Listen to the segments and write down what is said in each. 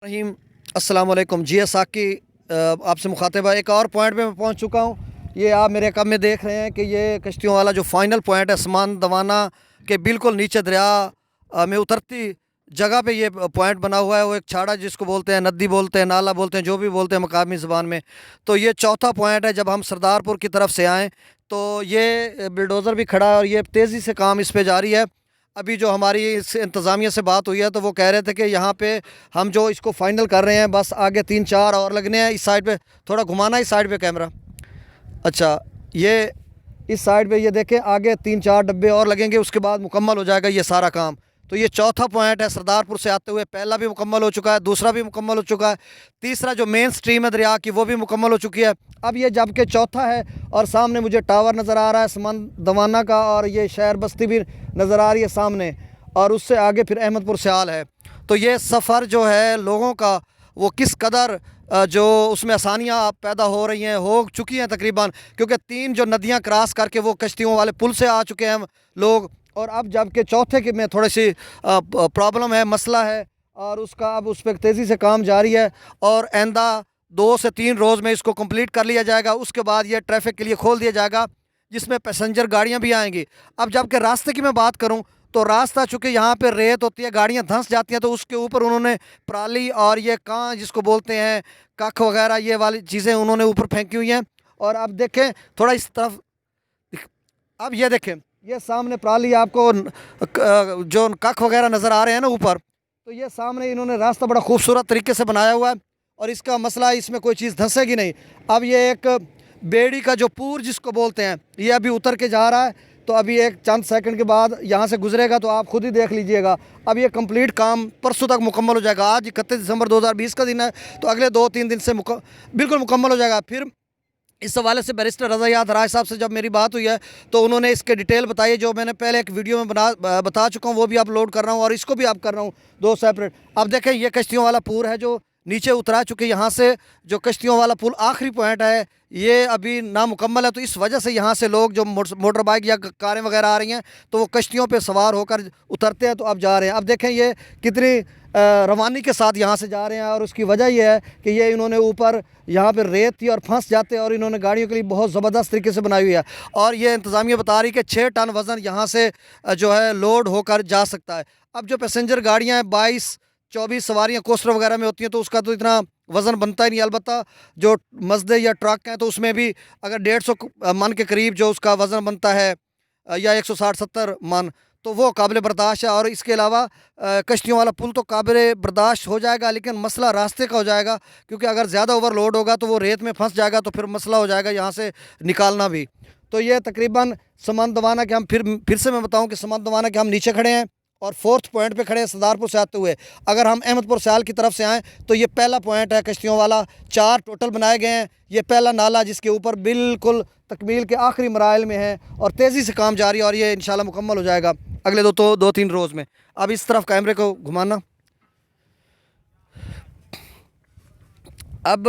रहीम अस्सलाम वालेकुम जी साकी आपसे मुखातिबा एक और पॉइंट पे मैं पहुंच चुका हूं। ये आप मेरे कम में देख रहे हैं कि ये कश्तियों वाला जो फाइनल पॉइंट है समान दवाना के बिल्कुल नीचे दरिया में उतरती जगह पे ये पॉइंट बना हुआ है। वो एक छाड़ा जिसको बोलते हैं, नदी बोलते हैं, नाला बोलते हैं, जो भी बोलते हैं मकामी ज़बान में। तो ये चौथा पॉइंट है। जब हम सरदारपुर की तरफ से आएँ तो ये बिल्डोज़र भी खड़ा है और ये तेज़ी से काम इस पे जारी है। अभी जो हमारी इस इंतज़ामिया से बात हुई है तो वो कह रहे थे कि यहाँ पे हम जो इसको फ़ाइनल कर रहे हैं, बस आगे 3-4 और लगने हैं। इस साइड पे थोड़ा घुमाना, इस साइड पे कैमरा। अच्छा, ये इस साइड पे ये देखें, आगे 3-4 डब्बे और लगेंगे, उसके बाद मुकम्मल हो जाएगा ये सारा काम। तो ये चौथा पॉइंट है सरदारपुर से आते हुए। पहला भी मुकम्मल हो चुका है, दूसरा भी मुकम्मल हो चुका है, तीसरा जो मेन स्ट्रीम है दरिया की वो भी मुकम्मल हो चुकी है। अब ये जबकि चौथा है और सामने मुझे टावर नज़र आ रहा है समन दवाना का, और ये शहर बस्ती भी नज़र आ रही है सामने, और उससे आगे फिर अहमदपुर स्याल है। तो ये सफ़र जो है लोगों का वो किस कदर जो उसमें आसानियाँ पैदा हो रही हैं, हो चुकी हैं तकरीबन, क्योंकि 3 जो नदियाँ क्रॉस करके वो कश्तियों वाले पुल से आ चुके हैं लोग। और अब जबकि चौथे के में थोड़ी सी प्रॉब्लम है, मसला है, और उसका अब उस पर तेज़ी से काम जारी है और आइंदा 2 से 3 रोज़ में इसको कंप्लीट कर लिया जाएगा। उसके बाद ये ट्रैफिक के लिए खोल दिया जाएगा, जिसमें पैसेंजर गाड़ियाँ भी आएंगी। अब जबकि रास्ते की मैं बात करूँ तो रास्ता चूँकि यहाँ पे रेत होती है, गाड़ियाँ धंस जाती हैं, तो उसके ऊपर उन्होंने पराली और ये कां जिसको बोलते हैं कख वगैरह, ये वाली चीज़ें उन्होंने ऊपर फेंकी हुई हैं। और अब देखें थोड़ा इस तरफ, अब ये देखें ये सामने पराली आपको जो कख वगैरह नज़र आ रहे हैं ना ऊपर, तो ये सामने इन्होंने रास्ता बड़ा खूबसूरत तरीके से बनाया हुआ है और इसका मसला इसमें कोई चीज़ धंसेगी नहीं। अब ये एक बेड़ी का जो पूर जिसको बोलते हैं, ये अभी उतर के जा रहा है। तो अभी एक चंद सेकंड के बाद यहाँ से गुजरेगा तो आप खुद ही देख लीजिएगा। अब ये कंप्लीट काम परसों तक मुकम्मल हो जाएगा। आज 31 दिसंबर 2020 का दिन है, तो अगले 2-3 दिन से बिल्कुल मुकम्मल हो जाएगा। फिर इस हवाले से बैरिस्टर रज़ा याद राय साहब से जब मेरी बात हुई है तो उन्होंने इसके डिटेल बताई, जो मैंने पहले एक वीडियो में बता चुका हूँ, वो भी अपलोड कर रहा हूँ और इसको भी आप कर रहा हूँ 2 सेपरेट। अब देखें ये कश्तियों वाला पुल है जो नीचे उतरा चुके। यहाँ से जो कश्तियों वाला पुल आखिरी पॉइंट है ये अभी नामुकम्मल है, तो इस वजह से यहाँ से लोग जो मोटर बाइक या कारें वगैरह आ रही हैं तो वो कश्तियों पे सवार होकर उतरते हैं, तो अब जा रहे हैं। अब देखें ये कितनी रवानी के साथ यहाँ से जा रहे हैं, और उसकी वजह यह है कि ये इन्होंने ऊपर यहाँ पर रेत थी और फंस जाते हैं, और इन्होंने गाड़ियों के लिए बहुत ज़बरदस्त तरीके से बनाई हुई है। और ये इंतज़ामिया बता रही है कि 6 टन वज़न यहाँ से जो है लोड होकर जा सकता है। अब जो पैसेंजर गाड़ियाँ हैं 22-24 सवारियाँ कोस्टर वगैरह में होती हैं, तो उसका तो इतना वज़न बनता ही नहीं। अलबत्ता जो मजदे या ट्रक हैं तो उसमें भी अगर 150 मन के करीब जो उसका वज़न बनता है या 160-70 मन, तो वो काबिल बर्दाश्त है। और इसके अलावा कश्तियों वाला पुल तो काबिल बर्दाश्त हो जाएगा, लेकिन मसला रास्ते का हो जाएगा, क्योंकि अगर ज़्यादा ओवरलोड होगा तो वो रेत में फंस जाएगा, तो फिर मसला हो जाएगा यहाँ से निकालना भी। तो ये तकरीबन समन दवाना के हम फिर से मैं बताऊँ कि समन दवाना के हम नीचे खड़े हैं और 4th पॉइंट पे खड़े हैं सरदारपुर से आते हुए। अगर हम अहमदपुर स्याल की तरफ से आएँ तो ये पहला पॉइंट है कश्तियों वाला। 4 टोटल बनाए गए हैं। ये पहला नाला जिसके ऊपर बिल्कुल तकमील के आखिरी मराइल में है और तेज़ी से काम जारी है, और ये इंशाल्लाह मुकम्मल हो जाएगा अगले 2-3 रोज़ में। अब इस तरफ कैमरे को घुमाना। अब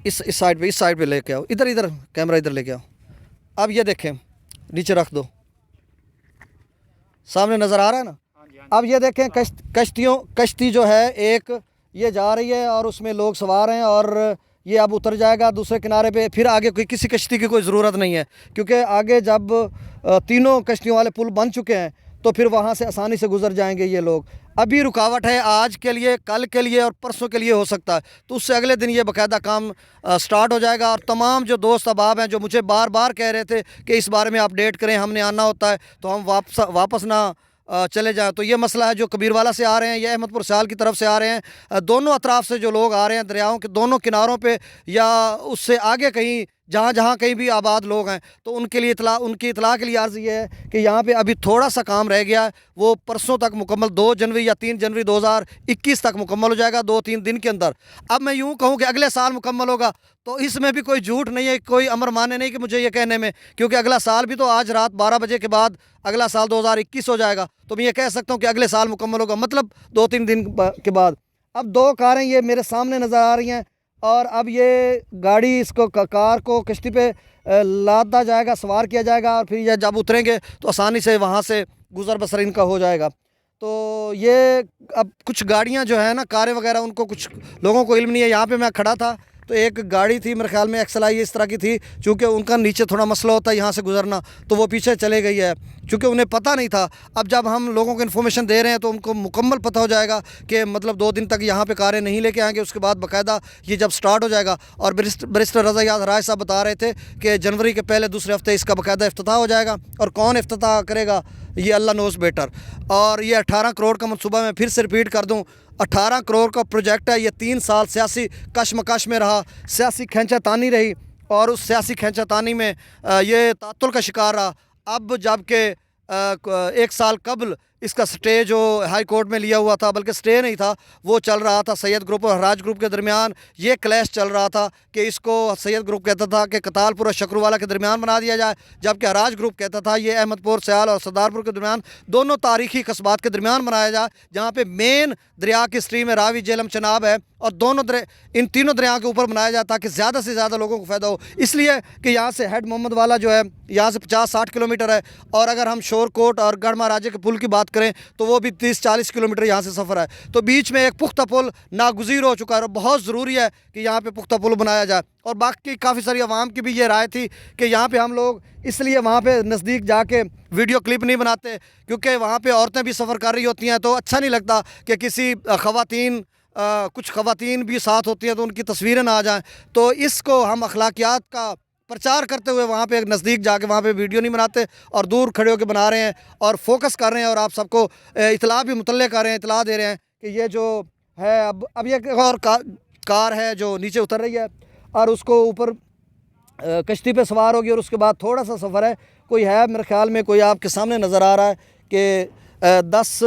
इस साइड पे लेके आओ, इधर कैमरा इधर लेके आओ। अब ये देखें, नीचे रख दो, सामने नज़र आ रहा है ना। अब ये देखें कश्ती जो है एक ये जा रही है और उसमें लोग सवार हैं, और ये अब उतर जाएगा दूसरे किनारे पे। फिर आगे किसी कश्ती की कोई ज़रूरत नहीं है, क्योंकि आगे जब तीनों कश्तियों वाले पुल बन चुके हैं तो फिर वहाँ से आसानी से गुजर जाएंगे ये लोग। अभी रुकावट है आज के लिए, कल के लिए और परसों के लिए हो सकता है, तो उससे अगले दिन ये बाकायदा काम स्टार्ट हो जाएगा। और तमाम जो दोस्त अहबाब हैं जो मुझे बार बार कह रहे थे कि इस बारे में अपडेट करें, हमने आना होता है तो हम वापस ना चले जाएँ, तो ये मसला है। जो कबीरवाला से आ रहे हैं या अहमदपुर स्याल की तरफ से आ रहे हैं, दोनों अतराफ़ से जो लोग आ रहे हैं दरियाओं के दोनों किनारों पे या उससे आगे कहीं जहाँ कहीं भी आबाद लोग हैं, तो उनकी इतला के लिए अर्ज़ ये है कि यहाँ पे अभी थोड़ा सा काम रह गया है, वो परसों तक मुकम्मल 2 जनवरी या 3 जनवरी 2021 तक मुकम्मल हो जाएगा, 2-3 दिन के अंदर। अब मैं यूँ कहूँ कि अगले साल मुकम्मल होगा, तो इसमें भी कोई झूठ नहीं है, कोई अमर माने नहीं कि मुझे ये कहने में, क्योंकि अगला साल भी तो आज रात 12 बजे के बाद अगला साल 2021 हो जाएगा, तो मैं ये कह सकता हूँ कि अगले साल मुकम्मल होगा, मतलब 2-3 दिन के बाद। अब 2 कारें ये मेरे सामने नज़र आ रही हैं, और अब ये गाड़ी इसको कार को कश्ती पे लादा जाएगा, सवार किया जाएगा, और फिर ये जब उतरेंगे तो आसानी से वहाँ से गुज़र बसर इनका हो जाएगा। तो ये अब कुछ गाड़ियाँ जो है ना, कारें वगैरह, उनको कुछ लोगों को इल्म नहीं है। यहाँ पे मैं खड़ा था तो एक गाड़ी थी, मेरे ख्याल में एक्सएलआई इस तरह की थी, चूँकि उनका नीचे थोड़ा मसला होता है यहाँ से गुजरना, तो वो पीछे चले गई है, चूँकि उन्हें पता नहीं था। अब जब हम लोगों को इन्फॉर्मेशन दे रहे हैं तो उनको मुकम्मल पता हो जाएगा कि मतलब 2 दिन तक यहाँ पे कारें नहीं लेके आएंगे, उसके बाद बाकायदा ये जब स्टार्ट हो जाएगा। और बैरिस्टर रज़ा याद राय साहब बता रहे थे कि जनवरी के पहले दूसरे हफ्ते इसका बाकायदा इफ्तिताह हो जाएगा, और कौन इफ्तिताह करेगा ये अल्लाह नोज़ बेटर। और ये 18 करोड़ का मनसूबा, मैं फिर से रिपीट कर दूँ, 18 करोड़ का प्रोजेक्ट है। ये 3 साल सियासी कशमकश में रहा, सियासी खींचातानी रही, और उस सियासी खींचातानी में ये तातुल का शिकार रहा। अब जबकि 1 साल कबल इसका स्टे जो हाई कोर्ट में लिया हुआ था, बल्कि स्टे नहीं था, वो चल रहा था सैयद ग्रुप और हराज ग्रुप के दरमियान। ये क्लैश चल रहा था कि इसको सैयद ग्रुप कहता था कि कतालपुर और शकरूवाला के दरमियान बना दिया जाए, जबकि हराज ग्रुप कहता था ये अहमदपुर, सयाल और सरदारपुर के दरमियान, दोनों तारीखी कस्बात के दरमियान बनाया जाए, जहाँ पे मेन दरिया की स्ट्रीम है, रावी, झेलम, चनाब है, और इन तीनों दरियाओं के ऊपर बनाया जाए ताकि ज़्यादा से ज़्यादा लोगों को फ़ायदा हो। इसलिए कि यहाँ से हेड मोहम्मद वाला जो है यहाँ से 50-60 किलोमीटर है, और अगर हम शोरकोट और गढ़ महाराजे के पुल की बात करें तो वो भी 30-40 किलोमीटर यहाँ से सफ़र है। तो बीच में एक पुख्ता पुल नागुज़ीर हो चुका है, और बहुत ज़रूरी है कि यहाँ पे पुख्ता पुल बनाया जाए। और बाकी काफ़ी सारी आवाम की भी ये राय थी कि यहाँ पे हम लोग इसलिए वहाँ पे नज़दीक जाके वीडियो क्लिप नहीं बनाते, क्योंकि वहाँ पे औरतें भी सफ़र कर रही होती हैं, तो अच्छा नहीं लगता कि किसी ख़वातीन कुछ ख़वातीन भी साथ होती हैं तो उनकी तस्वीरें ना आ जाएं। तो इसको हम अखलाकियात का प्रचार करते हुए वहाँ पे एक नज़दीक जाके वहाँ पे वीडियो नहीं बनाते, और दूर खड़े होकर बना रहे हैं और फोकस कर रहे हैं, और आप सबको इतला भी मुतल्ले कर रहे हैं, इतला दे रहे हैं कि ये जो है अब ये और कार है जो नीचे उतर रही है, और उसको ऊपर कश्ती पे सवार होगी, और उसके बाद थोड़ा सा सफ़र है, कोई है मेरे ख्याल में, कोई आपके सामने नज़र आ रहा है कि 10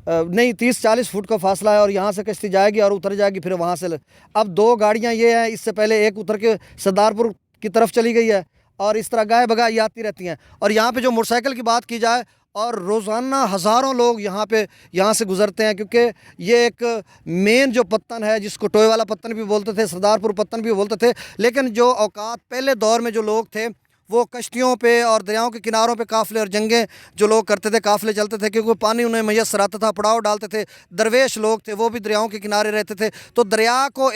नहीं 30-40 फुट का फासला है, और यहाँ से कश्ती जाएगी और उतर जाएगी फिर वहाँ से। अब 2 गाड़ियाँ ये हैं, इससे पहले एक उतर के सरदारपुर की तरफ चली गई है, और इस तरह गाय बगाई आती रहती हैं। और यहाँ पे जो मोटरसाइकिल की बात की जाए, और रोज़ाना हज़ारों लोग यहाँ से गुज़रते हैं, क्योंकि ये एक मेन जो पत्तन है, जिसको टोए वाला पत्तन भी बोलते थे, सरदारपुर पत्तन भी बोलते थे। लेकिन जो औकात पहले दौर में जो लोग थे वो कश्तियों पे और दरियाओं के किनारों पे काफ़िले और जंगें जो लोग करते थे, काफ़िले चलते थे, क्योंकि पानी उन्हें मैसर आता था, पड़ाव डालते थे। दरवेश लोग थे, वो भी दरियाओं के किनारे रहते थे। तो दरिया को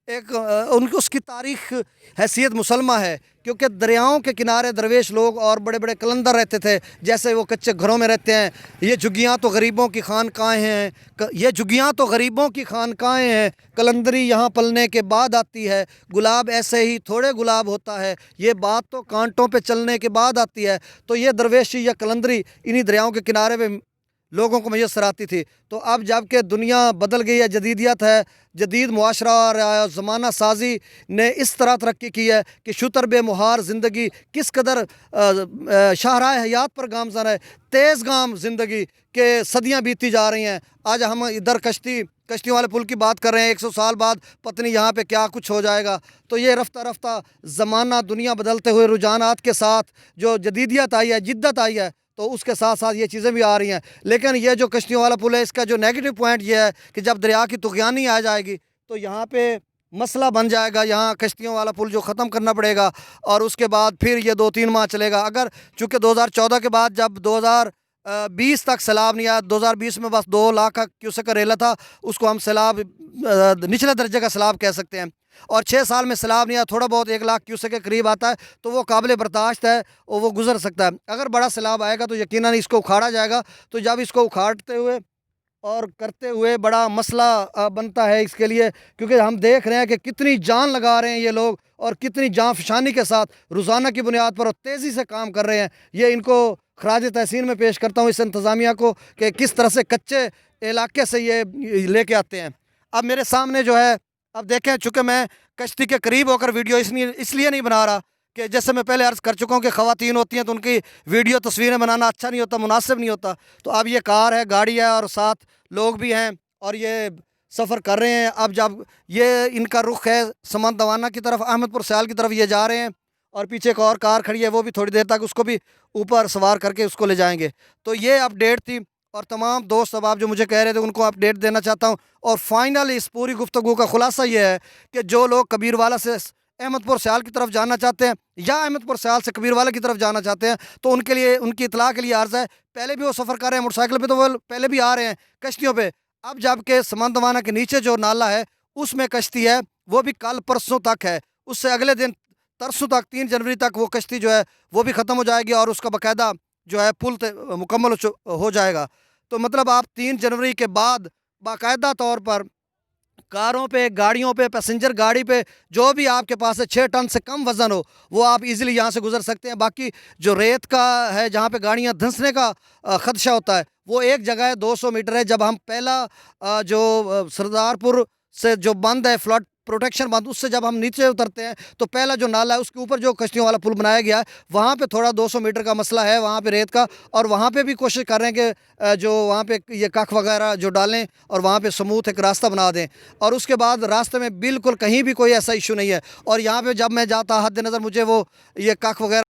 उनकी उसकी तारीख़ हैसियत मुसलमा है, क्योंकि दरियाओं के किनारे दरवेश लोग और बड़े बड़े कलंदर रहते थे, जैसे वो कच्चे घरों में रहते हैं। ये झुग्गियाँ तो गरीबों की खानकाहें हैं, ये झुग्गियाँ तो गरीबों की खानकाहें हैं, कलंदरी यहाँ पलने के बाद आती है, गुलाब ऐसे ही थोड़े गुलाब होता है, ये बात तो कांटों पे चलने के बाद आती है। तो ये दरवेशी या कलंदरी इन्हीं दरियाओं के किनारे पे लोगों को मैसर आती थी। तो अब जबकि दुनिया बदल गई है, जदीदियत है, जदीद मुआशरा और ज़माना साजी ने इस तरह तरक्की की है कि शुतर बेमुहार ज़िंदगी किस कदर शाहराह हयात पर गामज़न है, तेज़ गाम ज़िंदगी के सदियाँ बीतती जा रही हैं। आज हम इधर कश्तियों वाले पुल की बात कर रहे हैं, 100 साल बाद पत्नी यहाँ पे क्या कुछ हो जाएगा। तो ये रफ्ता रफ्ता ज़माना, दुनिया बदलते हुए रुझानात के साथ जो जदीदियत आई है, जिद्दत आई है, तो उसके साथ साथ ये चीज़ें भी आ रही हैं। लेकिन ये जो कश्तियों वाला पुल है, इसका जो नेगेटिव पॉइंट ये है कि जब दरिया की तुग़यानी आ जाएगी तो यहाँ पे मसला बन जाएगा, यहाँ कश्तियों वाला पुल जो ख़त्म करना पड़ेगा, और उसके बाद फिर ये 2-3 माह चलेगा। अगर चूँकि 2014 के बाद जब 2020 तक सैलाब नहीं आया, 2020 में बस 2 लाख का क्यूसेक का रेला था, उसको हम सैलाब निचले दर्जे का सैलाब कह सकते हैं। और 6 साल में सैलाब नहीं आया, थोड़ा बहुत 1 लाख क्यूसेक के करीब आता है, तो वो काबिल बर्दाश्त है और वो गुजर सकता है। अगर बड़ा सैलाब आएगा तो यकीनन इसको उखाड़ा जाएगा। तो जब इसको उखाड़ते हुए और करते हुए बड़ा मसला बनता है इसके लिए, क्योंकि हम देख रहे हैं कि कितनी जान लगा रहे हैं ये लोग, और कितनी जान फशानी के साथ रोज़ाना की बुनियाद पर और तेज़ी से काम कर रहे हैं। ये इनको खराज तहसीन में पेश करता हूँ, इस इंतज़ामिया को, कि किस तरह से कच्चे इलाके से ये लेके आते हैं। अब मेरे सामने जो है, अब देखें, चूँकि मैं कश्ती के करीब होकर वीडियो इसलिए नहीं बना रहा कि जैसे मैं पहले अर्ज़ कर चुका हूँ कि ख़वातीन होती हैं तो उनकी वीडियो तस्वीरें बनाना अच्छा नहीं होता, मुनासिब नहीं होता। तो अब ये कार है, गाड़ी है, और साथ लोग भी हैं, और ये सफ़र कर रहे हैं। अब जब ये इनका रुख है समंद दवाना की तरफ, अहमदपुर सयाल की तरफ ये जा रहे हैं, और पीछे एक और कार खड़ी है, वो भी थोड़ी देर तक उसको भी ऊपर सवार करके उसको ले जाएंगे। तो ये अपडेट थी, और तमाम दोस्त अब आप जो मुझे कह रहे थे उनको अपडेट देना चाहता हूँ। और फाइनल इस पूरी गुफ्तगू का ख़ुलासा ये है कि जो लोग कबीरवाला से अहमदपुर स्याल की तरफ जाना चाहते हैं या अहमदपुर स्याल से कबीरवाला की तरफ जाना चाहते हैं तो उनके लिए, उनकी इतला के लिए अर्ज़ है, पहले भी वो सफ़र कर रहे हैं मोटरसाइकिल पे, तो वो पहले भी आ रहे हैं कश्तियों पे। अब जबकि समंदवाना के नीचे जो नाला है उसमें कश्ती है, वो भी कल परसों तक है, उससे अगले दिन तरसों तक 3 जनवरी तक वो कश्ती जो है वो भी ख़त्म हो जाएगी और उसका बाकायदा जो है पुल मुकम्मल हो जाएगा। तो मतलब आप 3 जनवरी के बाद बाकायदा तौर पर कारों पे, गाड़ियों पे, पैसेंजर गाड़ी पे, जो भी आपके पास है 6 टन से कम वज़न हो, वो आप इजीली यहाँ से गुजर सकते हैं। बाकी जो रेत का है, जहाँ पे गाड़ियाँ धंसने का ख़दशा होता है, वो एक जगह है 200 मीटर है। जब हम पहला सरदारपुर से जो बंद है फ्लड प्रोटेक्शन बंद, उससे जब हम नीचे उतरते हैं तो पहला जो नाला है उसके ऊपर जो कश्तियों वाला पुल बनाया गया है, वहाँ पे थोड़ा 200 मीटर का मसला है, वहाँ पे रेत का। और वहाँ पे भी कोशिश कर रहे हैं कि जो वहाँ पे ये कख वगैरह जो डालें और वहाँ पे स्मूथ एक रास्ता बना दें। और उसके बाद रास्ते में बिल्कुल कहीं भी कोई ऐसा इशू नहीं है। और यहाँ पे जब मैं जाता हद नज़र मुझे वो ये कख वगैरह